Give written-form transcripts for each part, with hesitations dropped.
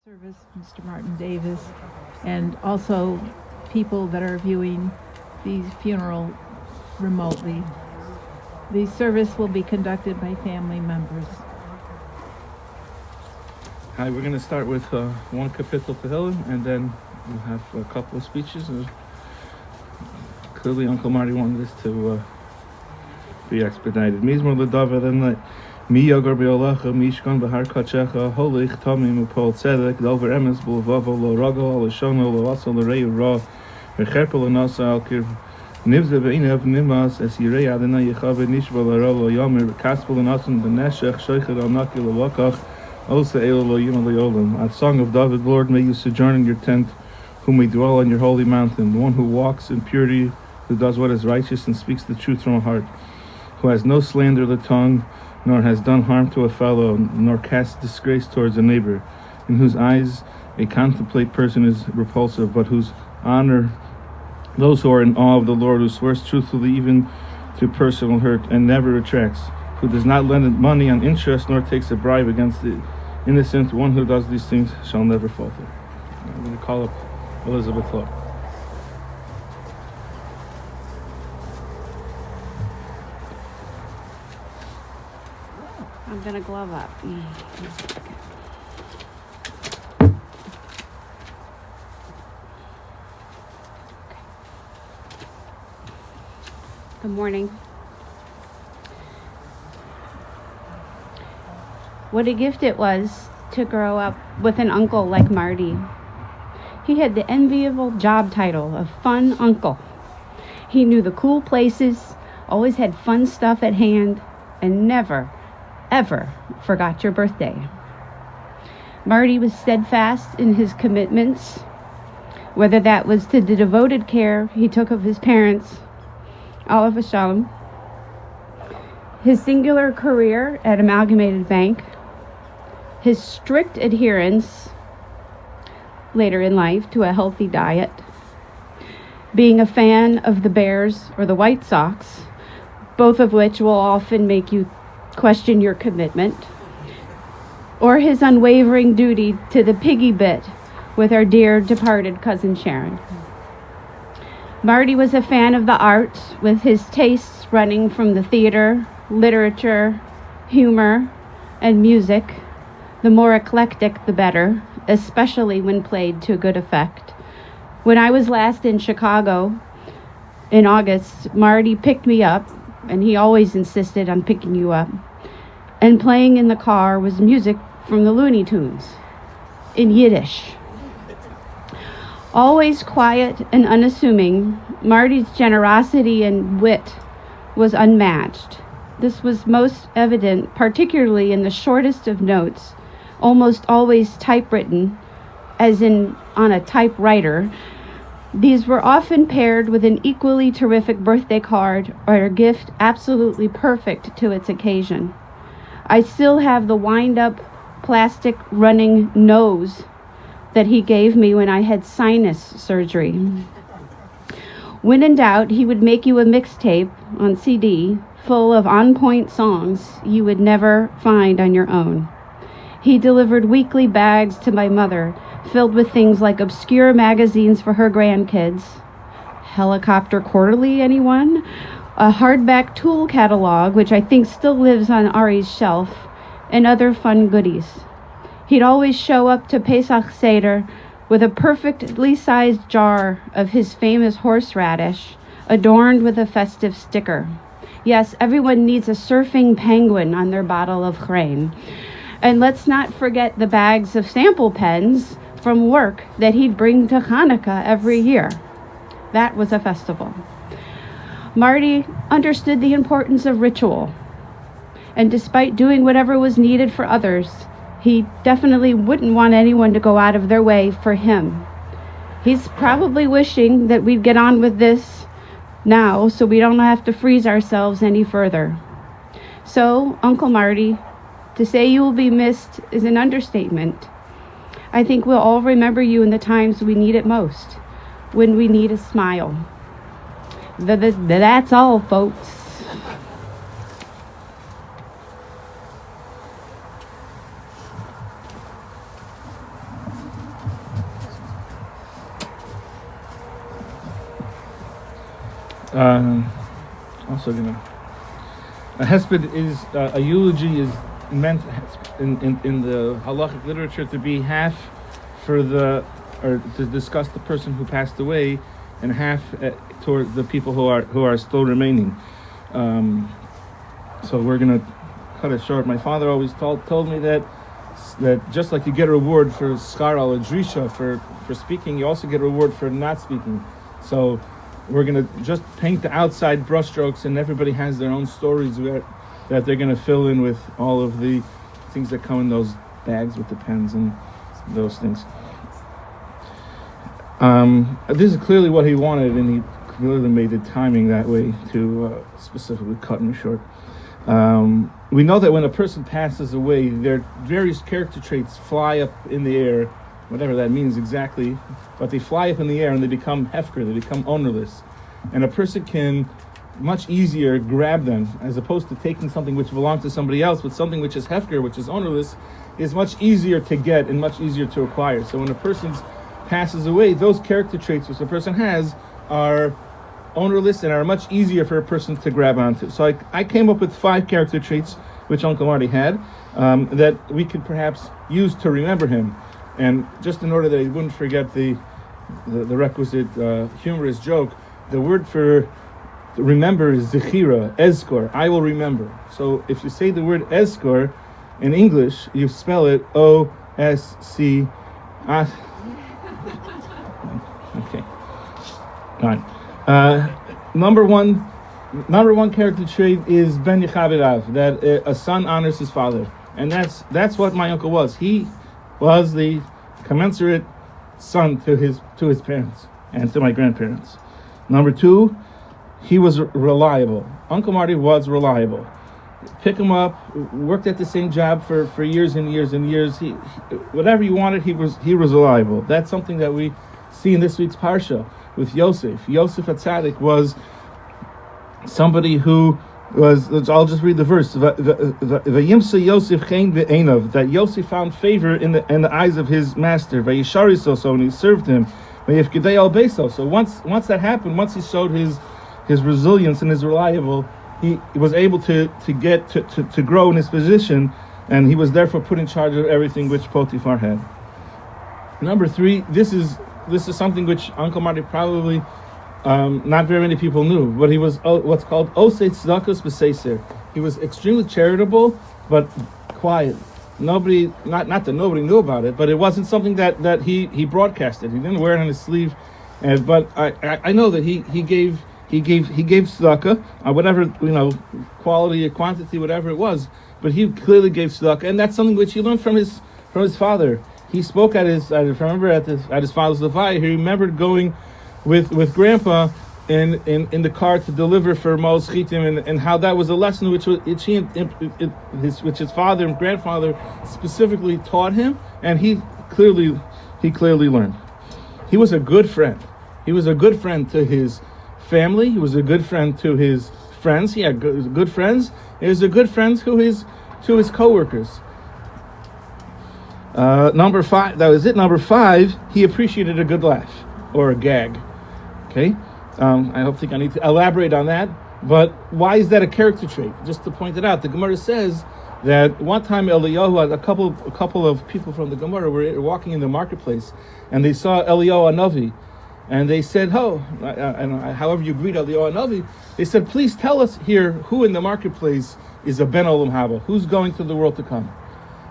Service, Mr. Martin Davis, and also people that are viewing the funeral remotely. The service will be conducted by family members. Hi, we're going to start with one Kapitel Tehillim, and then we'll have a couple of speeches. Clearly, Uncle Marty wanted this to be expedited. Mizmor l'David and Mi Yogar Be'olecha, Mishkan B'Har Kachecha, Holich Tamim Upol Tzedek, Dover Emes B'Levavo Lo Rago Lo Shono Lo Asa Lo Rei Ra, Recherpa Lo Nasa Al Kir Nivze Ve'inav Nimas Es Yirei Adonai Yechave Nishva Lo Ra Lo Yomer Kaspa Lo Nasan B'Neshech Shoichet Al Naki Lo Wakach Osa Elo Lo Yima Lo Yolam. A song of David, Lord, may you sojourn in your tent, whom we dwell on your holy mountain, the one who walks in purity, who does what is righteous and speaks the truth from a heart, who has no slander of the tongue, nor has done harm to a fellow, nor cast disgrace towards a neighbor, in whose eyes a contemplate person is repulsive, but whose honor those who are in awe of the Lord, who swears truthfully even to personal hurt and never retracts, who does not lend money on interest nor takes a bribe against the innocent. One who does these things shall never falter. I'm going to call up Elizabeth Law. I'm gonna glove up. Good morning. What a gift it was to grow up with an uncle like Marty. He had the enviable job title of Fun Uncle. He knew the cool places, always had fun stuff at hand, and never ever forgot your birthday. Marty was steadfast in his commitments, whether that was to the devoted care he took of his parents, Oliver Shalom, his singular career at Amalgamated Bank, his strict adherence later in life to a healthy diet, being a fan of the Bears or the White Sox, both of which will often make you question your commitment, or his unwavering duty to the piggy bit with our dear departed cousin Sharon. Marty was a fan of the arts, with his tastes running from the theater, literature, humor, and music. The more eclectic, the better, especially when played to good effect. When I was last in Chicago in August, Marty picked me up, and he always insisted on picking you up. And playing in the car was music from the Looney Tunes in Yiddish. Always quiet and unassuming, Marty's generosity and wit was unmatched. This was most evident, particularly in the shortest of notes, almost always typewritten, as in on a typewriter. These were often paired with an equally terrific birthday card or a gift absolutely perfect to its occasion. I still have the wind-up plastic running nose that he gave me when I had sinus surgery. When in doubt, he would make you a mixtape on CD full of on-point songs you would never find on your own. He delivered weekly bags to my mother filled with things like obscure magazines for her grandkids, Helicopter Quarterly, anyone? A hardback tool catalog, which I think still lives on Ari's shelf, and other fun goodies. He'd always show up to Pesach Seder with a perfectly sized jar of his famous horseradish, adorned with a festive sticker. Yes, everyone needs a surfing penguin on their bottle of Chrein. And let's not forget the bags of sample pens from work that he'd bring to Hanukkah every year. That was a festival. Marty understood the importance of ritual, and despite doing whatever was needed for others, he definitely wouldn't want anyone to go out of their way for him. He's probably wishing that we'd get on with this now so we don't have to freeze ourselves any further. So, Uncle Marty, to say you will be missed is an understatement. I think we'll all remember you in the times we need it most, when we need a smile. That's all, folks. Also gonna. A hesped is a eulogy is meant in the halachic literature to be half for the or to discuss the person who passed away, and half toward the people who are still remaining. So we're gonna cut it short. My father always told me that just like you get a reward for schar al drisha for speaking, you also get a reward for not speaking. So we're gonna just paint the outside brushstrokes, and everybody has their own stories that they're gonna fill in with all of the things that come in those bags with the pens and those things. This is clearly what he wanted, and he clearly made the timing that way to specifically cut me short. We know that when a person passes away, their various character traits fly up in the air, whatever that means exactly, but they fly up in the air and they become hefker, they become ownerless. And a person can much easier grab them, as opposed to taking something which belongs to somebody else, but something which is hefker, which is ownerless, is much easier to get and much easier to acquire. So when a person passes away, those character traits which a person has are ownerless and are much easier for a person to grab onto. So I came up with 5 character traits which Uncle Marty had that we could perhaps use to remember him. And just in order that he wouldn't forget the requisite humorous joke, the word for remember is zechira, ezkor, I will remember. So if you say the word ezkor in English, you spell it O-S-C. Okay. All right. Number one character trait is ben yechavirav, that a son honors his father, and that's what my uncle was. He was the commensurate son to his parents and to my grandparents. Number 2, he was reliable. Uncle Marty was reliable. Pick him up, worked at the same job for years and years and years. He whatever you wanted, he was reliable. That's something that we see in this week's parsha with Yosef. Yosef HaTzadik was somebody who was, I'll just read the verse. Vayimsa Yosef chen be'einav, that Yosef found favor in the eyes of his master. Vayishariso, so and he served him. Vayifkidei al beso. So once that happened, once he showed his resilience and his reliable, he was able to get to grow in his position, and he was therefore put in charge of everything which Potiphar had. Number 3, this is something which Uncle Marty probably not very many people knew, but he was what's called osei tzedakos b'seiser. He was extremely charitable, but quiet. Nobody, not that nobody knew about it, but it wasn't something that he broadcasted. He didn't wear it on his sleeve, but I know that he gave tzedakah, whatever, quality or quantity, whatever it was. But he clearly gave tzedakah, and that's something which he learned from his father. He spoke at his father's levaya. He remembered going with Grandpa in the car to deliver for Mos Chitim, and how that was a lesson which his father and grandfather specifically taught him, and he clearly learned. He was a good friend. He was a good friend to his family. He was a good friend to his friends. He had good friends. He was a good friend to his coworkers. Number 5. That was it. Number 5. He appreciated a good laugh or a gag. Okay. I don't think I need to elaborate on that. But why is that a character trait? Just to point it out, the Gemara says that one time Eliyahu, a couple of people from the Gemara were walking in the marketplace, and they saw Eliyahu Hanavi. And they said, however you greet Eliyahu Hanavi, they said, please tell us here who in the marketplace is a Ben Olam Haba, who's going to the world to come.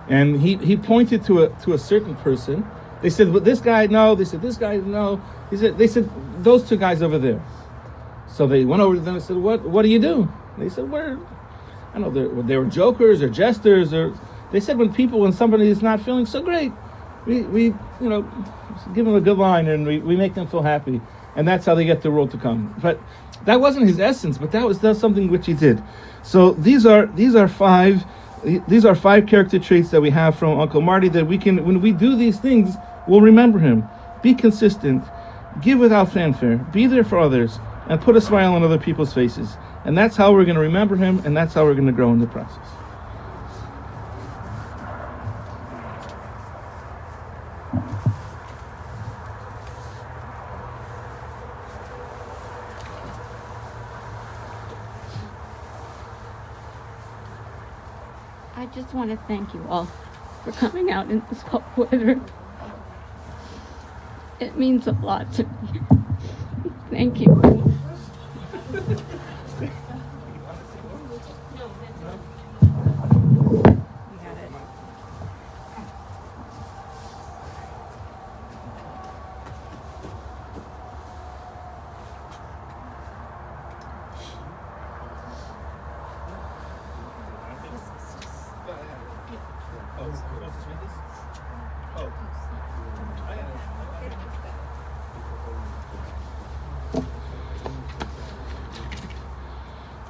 And he pointed to a certain person. They said, but this guy, no. They said, this guy, no. They said, those 2 guys over there. So they went over to them and said, what do you do? They said, I don't know, they were jokers or jesters, or they said when somebody is not feeling so great, we give them a good line and we make them feel happy, and that's how they get the world to come. But that wasn't his essence, but that's something which he did. So these are 5 character traits that we have from Uncle Marty, that we can, when we do these things, we'll remember him. Be consistent, give without fanfare, be there for others, and put a smile on other people's faces. And that's how we're going to remember him, and that's how we're going to grow in the process. I just want to thank you all for coming out in this cold weather. It means a lot to me. Thank you.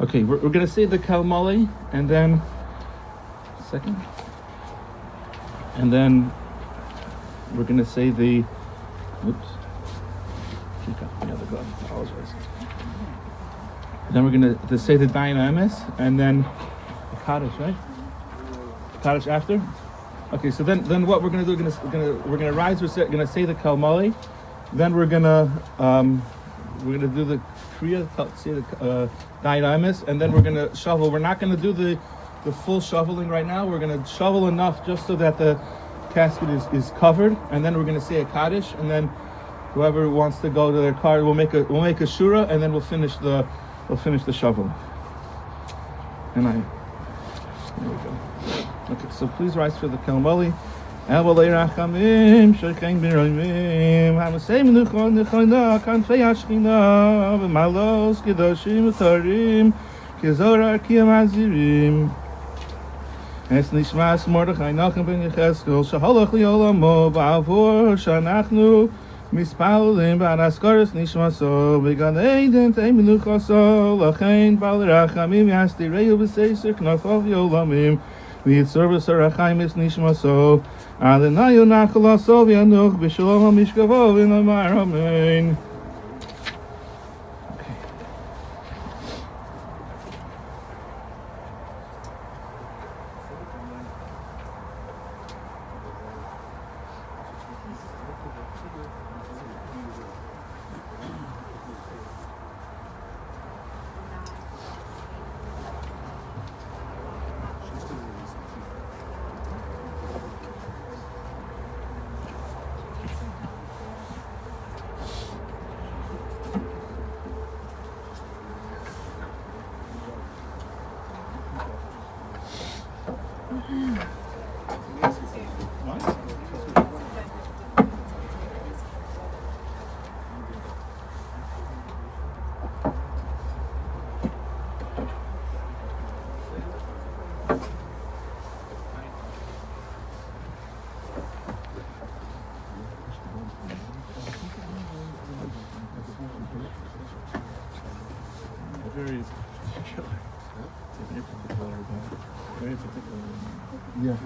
Okay, we're going to say the Kalmali, and then, second, and then we're going to say the, oops, the other glove, apologize. Then we're going to say the Dayan Emes, and then the Kaddish, right? Kaddish after? Okay, so then what we're going to do, we're going to rise, we're going to say the Kalmali, then we're going to do the Kriya, say the Dayan Emes, and then we're going to shovel. We're not going to do the full shoveling right now. We're going to shovel enough just so that the casket is covered, and then we're going to say a Kaddish, and then whoever wants to go to their car, we'll make a shura, and then we'll finish the shoveling. And there we go. Okay, so please rise for the Kalmali. Elvalei rachamim, shechein b'roimim, hamasei menuchon nechona, kanfei hashchina, v'malos kedoshim v'tarim, kezor arkiam azirim. Es nishmas Mordechai Nachum ben Yechezkel, sheholach li'olamo, ba'avor shanachnu, mispallim ba'askaras nishmaso, v'gan eiden tei menuchaso, lachein ba'al rachamim yastireu v'seiser knafov yolamim, v'yitzor v'sarachaim es nishmaso, Adonai Nachalaso v'yanuch b'shalom ha'mishkavo v'namar amen. Very particular. Yeah.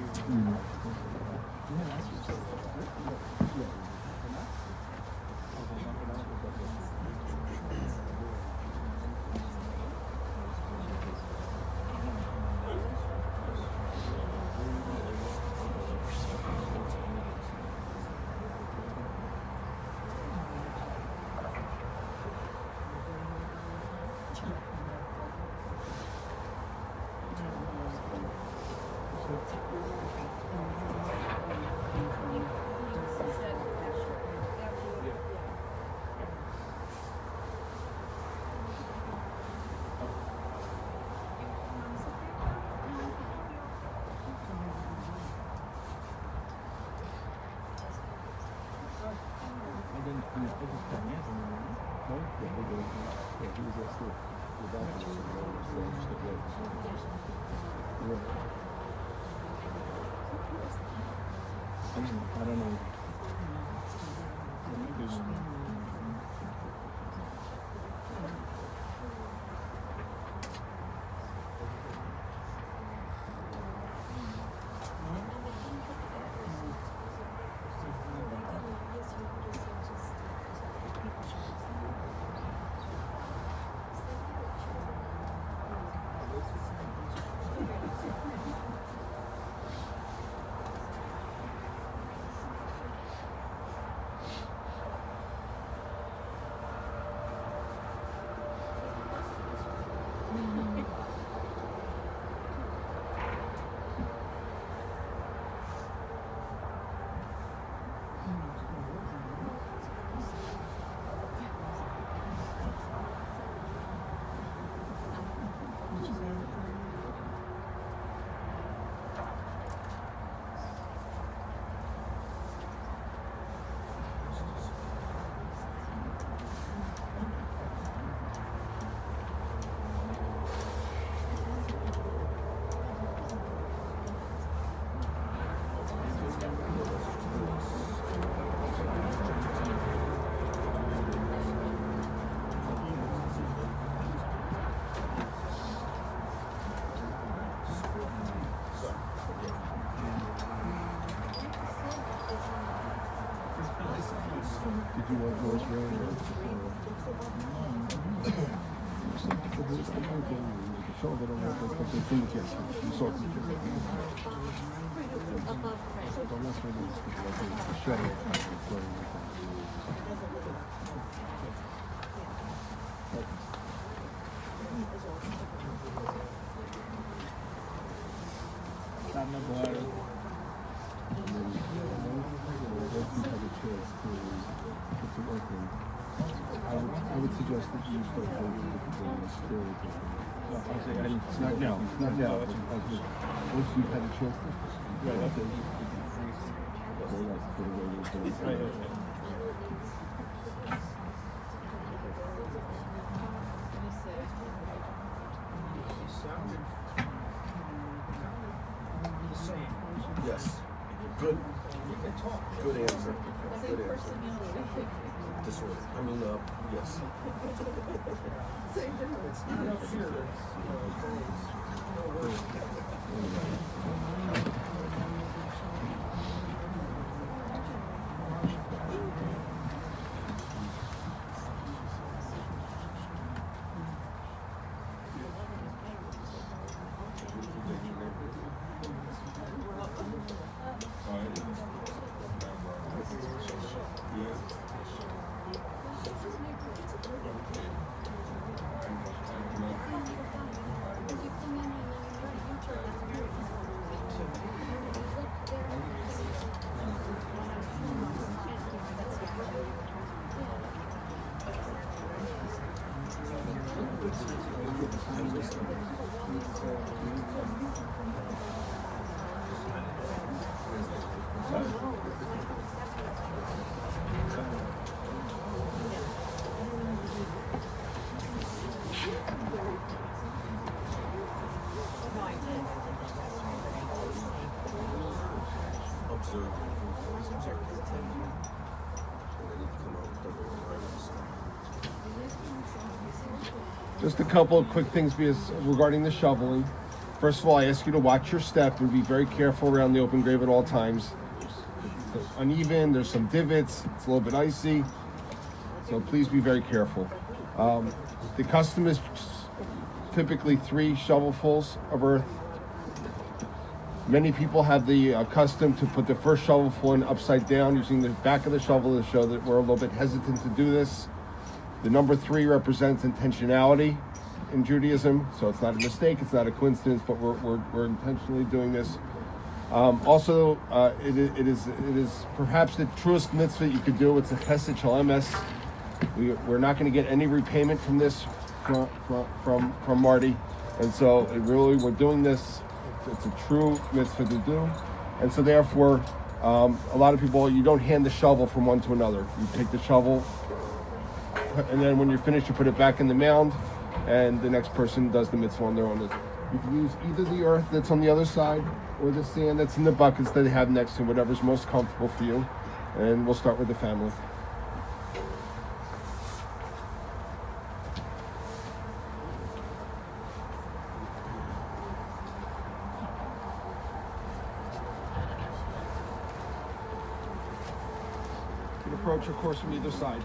I don't know. Did you want voice radio? Some people do it. I don't know. Make a show that I want to put their fingertips. You saw from the don't mess with these people. Like a shredder. I would suggest that you start voting it's not now. It's not now. Once you've had a chance to. Right. Yes. Good. Good answer. Good answer. Disorder. I mean, yes. Just a couple of quick things regarding the shoveling. First of all, I ask you to watch your step and be very careful around the open grave at all times. It's uneven, there's some divots, it's a little bit icy, so please be very careful. The custom is typically 3 shovelfuls of earth. Many people have the custom to put the first shovelful in upside down using the back of the shovel to show that we're a little bit hesitant to do this. The number 3 represents intentionality in Judaism, so it's not a mistake, it's not a coincidence, but we're intentionally doing this. Also, it is perhaps the truest mitzvah you could do. It's a chesed shel emes. We're not going to get any repayment from this from Marty, and so we're doing this. It's a true mitzvah to do, and so therefore, a lot of people, you don't hand the shovel from one to another. You take the shovel, and then when you're finished, you put it back in the mound, and the next person does the mitzvah on their own. You can use either the earth that's on the other side or the sand that's in the buckets that they have next to whatever's most comfortable for you. And we'll start with the family. You can approach, of course, from either side.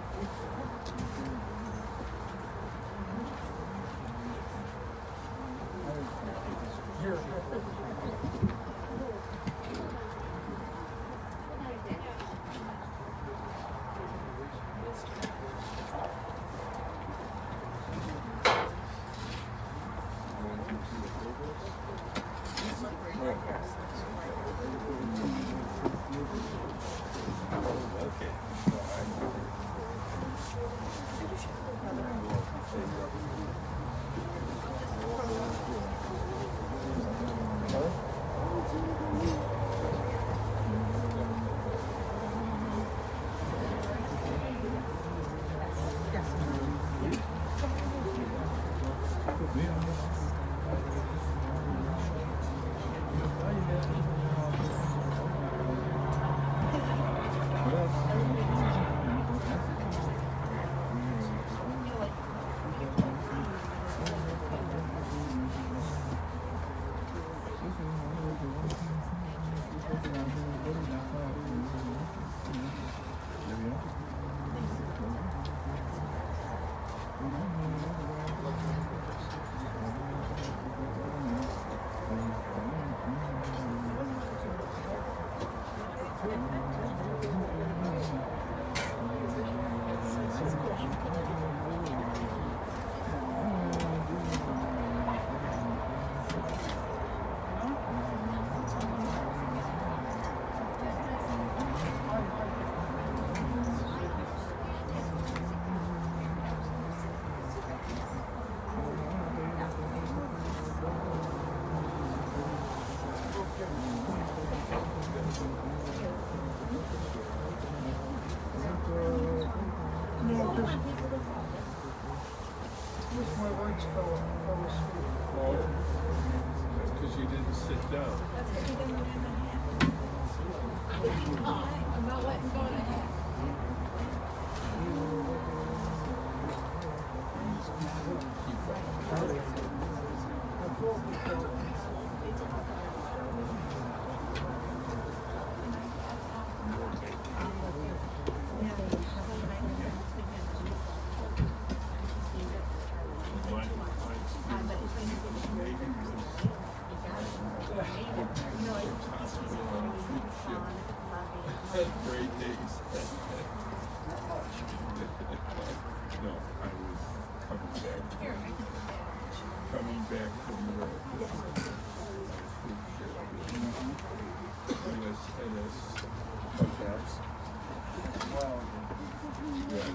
Because you didn't sit down. I'm not letting go of the hat. Great days. No, I was coming back from Europe. NS hubcaps. Yeah,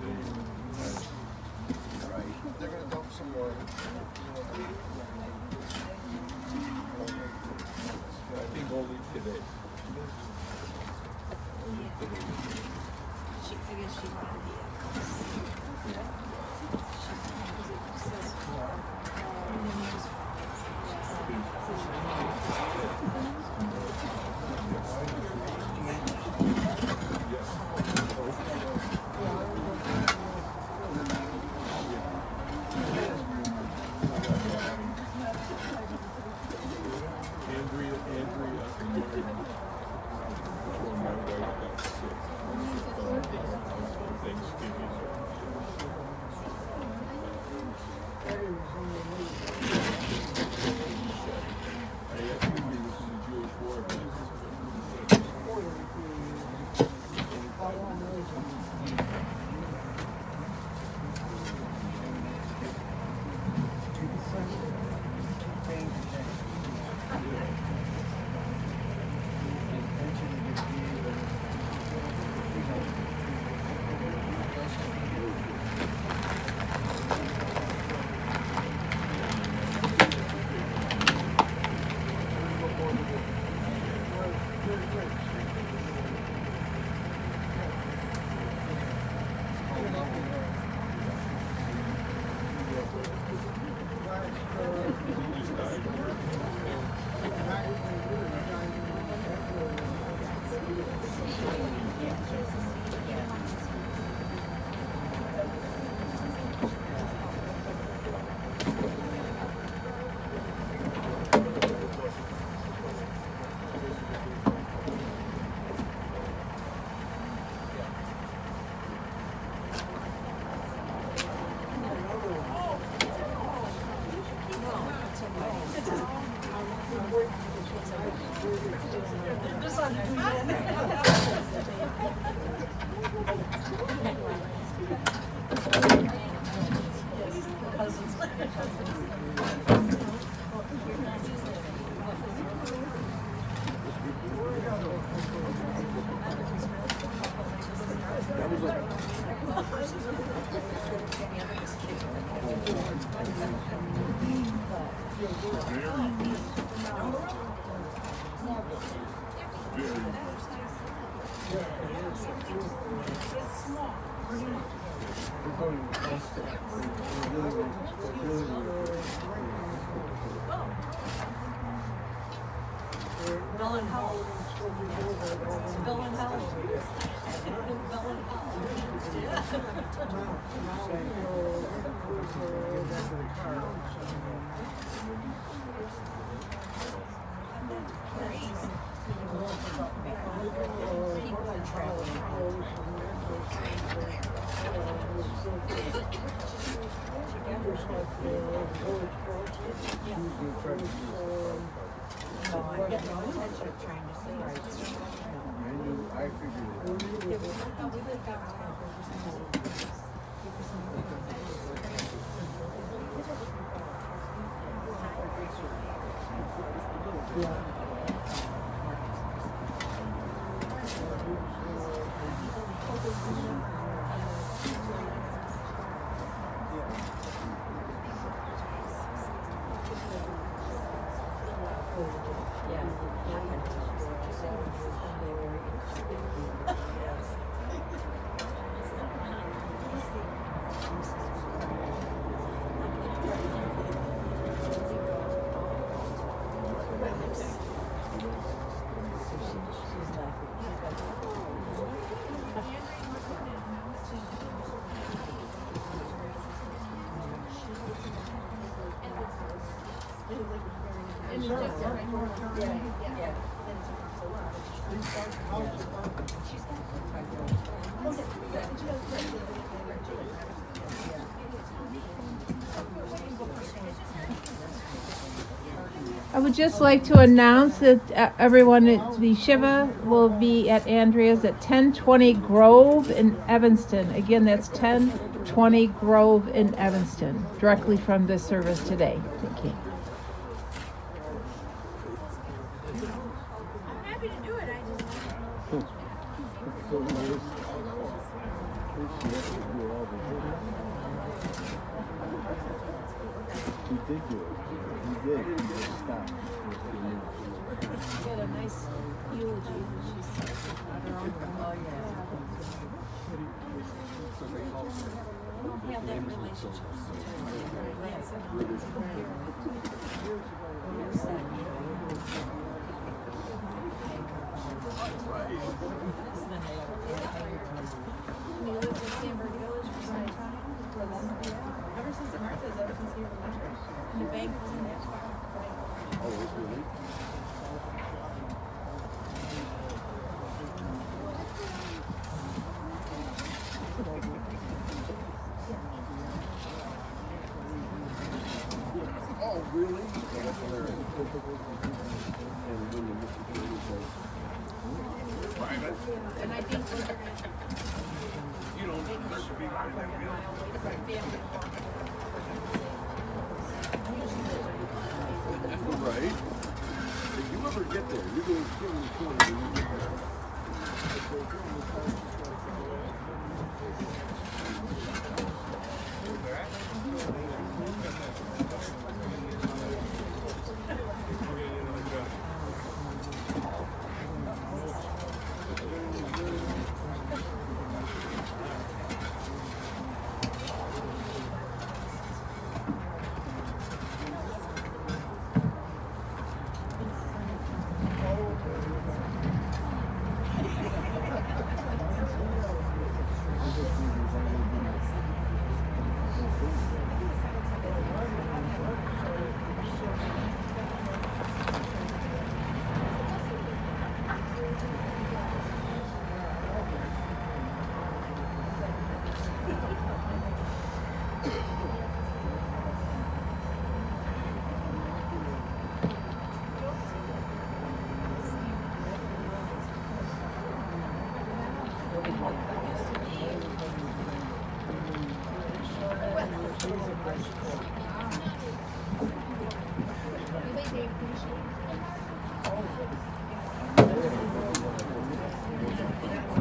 They're gonna dump some more. I think only today. Andrea, before my wife got sick, Thanksgiving. I actually was in the Jewish war. I would just like to announce that everyone at the Shiva will be at Andrea's at 1020 Grove in Evanston. Again, that's 1020 Grove in Evanston, directly from this service today. Thank you. I'm happy to do it. I just. He did do it. He did. He just stopped. She had a nice eulogy. She said, "Oh yeah." We don't have that relationship. Lance and I was He lives in Sandburg Village for some time. Ever since Martha's, ever since he remembered. And the bank was in that spot. Oh, really? And I think we're gonna. You don't there should be Right. If you ever get there, you're going to get in the corner when you get there.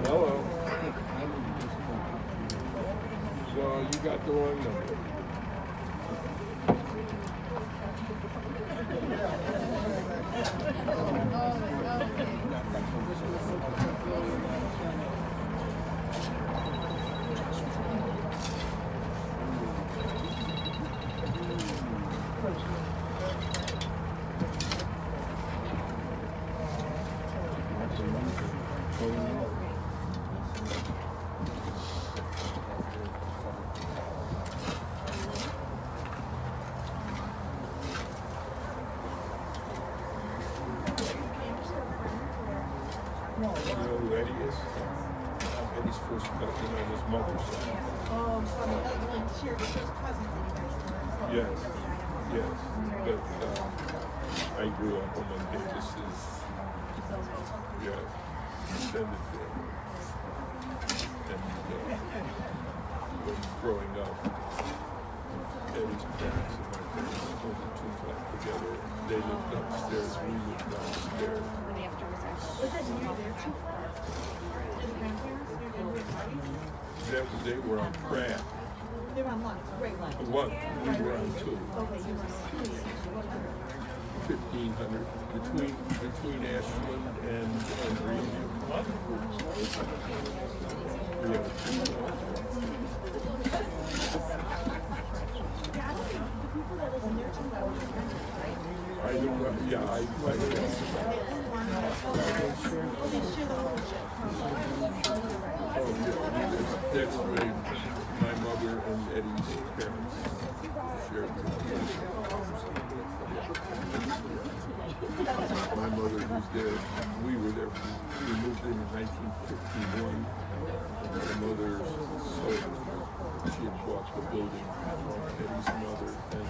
Hello. So you got the wrong number. You know who Eddie is? Eddie's first cousin on his mother's side. Yes, yes. But I grew up among Davis's, extended family. And when growing up, Eddie's parents and my parents owned a two-flat together. They lived upstairs, we lived downstairs. They were on Pratt. They were on one, great line. One, we were on two. Okay, you were 1500 between Ashland and Greenview. I don't know. Yeah, I guess. Oh, yeah, that's great. my mother and Eddie's parents shared the My mother was there, we were there, we moved in 1951. My mother's soul, she had bought the building, Eddie's mother, and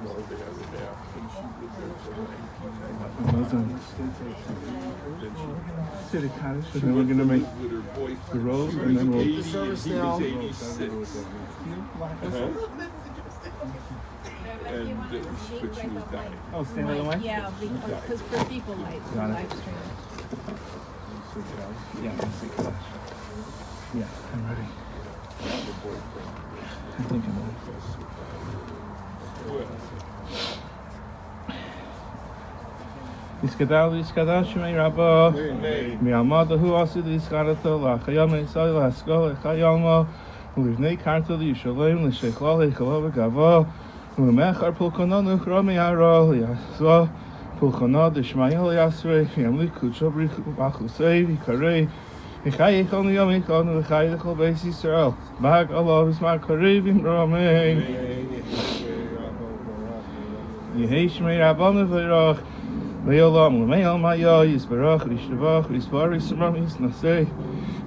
well, they had it half, and she lived there till 1990. Then she City cottage, and then we're gonna make with her boyfriend. the road, She and then was we'll. 80 The service and he now. was 86. And but she was dying. Oh, stay another way? Yeah, because for people like Got it. live stream. Yeah, city cottage. Yeah, I'm ready. The boyfriend. I think I'm ready. Well, Iskadal Shmei Rabba. Mi'amadahu Asid Iskadato Lachayam Esai Lasko Lechayalma. Livnei Karta Yishalem Leshechlal Echalava Gava. Lemechar Pulkananu Chrami Hara Yasva. Pulkanad Ishmael Yasre. Yamli Kuchabri Bachusei Vikarei. Echai Echon Yom Echon Echai Echol Beis Yisrael. Bag Allah Ismar Karevim Ramein. Yehei Shmei Rabban V'Rach. Le'olam Le'me'al Maya Yisbarach Rishtavach Risbar Yisram Yisnasei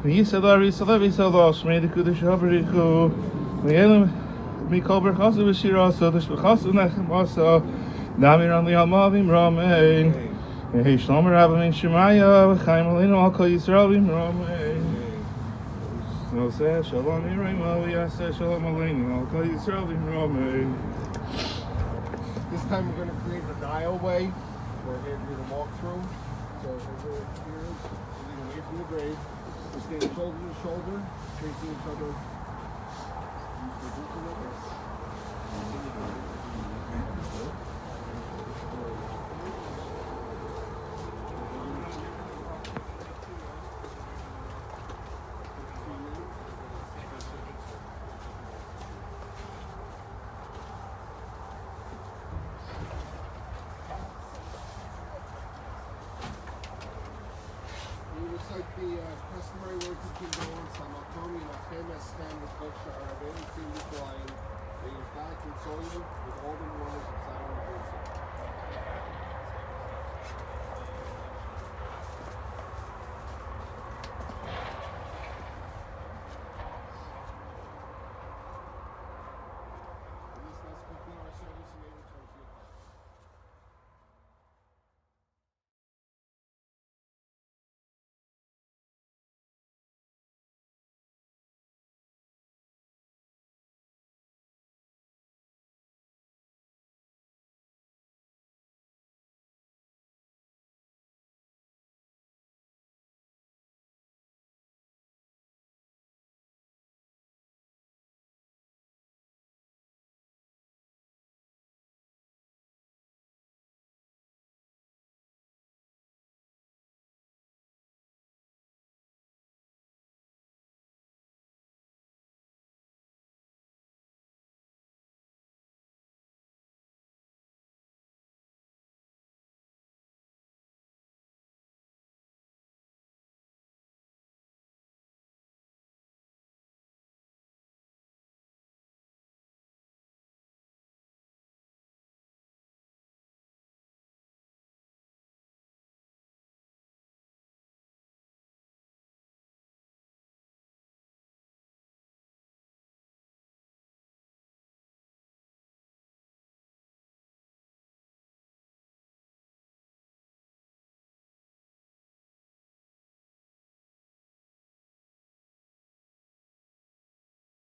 V'Yisadar Yisalav Yisalah Shmei D'Kudosh HaBarichu Le'elam Mikol Berchasu V'Shirasa D'Shbechasu Nechem Asa Damiran Le'alma V'Mramein Yehei Shlom Rabbamin Shemaya V'chaim Aleinu Al Kol Yisrael V'Mramein Noseh Shalom Yirayma V'Yaseh Shalom Aleinu Al Kol Yisrael V'Mramein. This time we're going to create an aisleway for Andrew to walk through. So everyone here is sitting away from the grave. We're standing shoulder to shoulder, facing each other. We recite the customary words of condolence on Makom Yinachem Estem L'Chok Sha'ar Rabbeinu Tzim Yisraelim. May your God console you with all the words of silent words.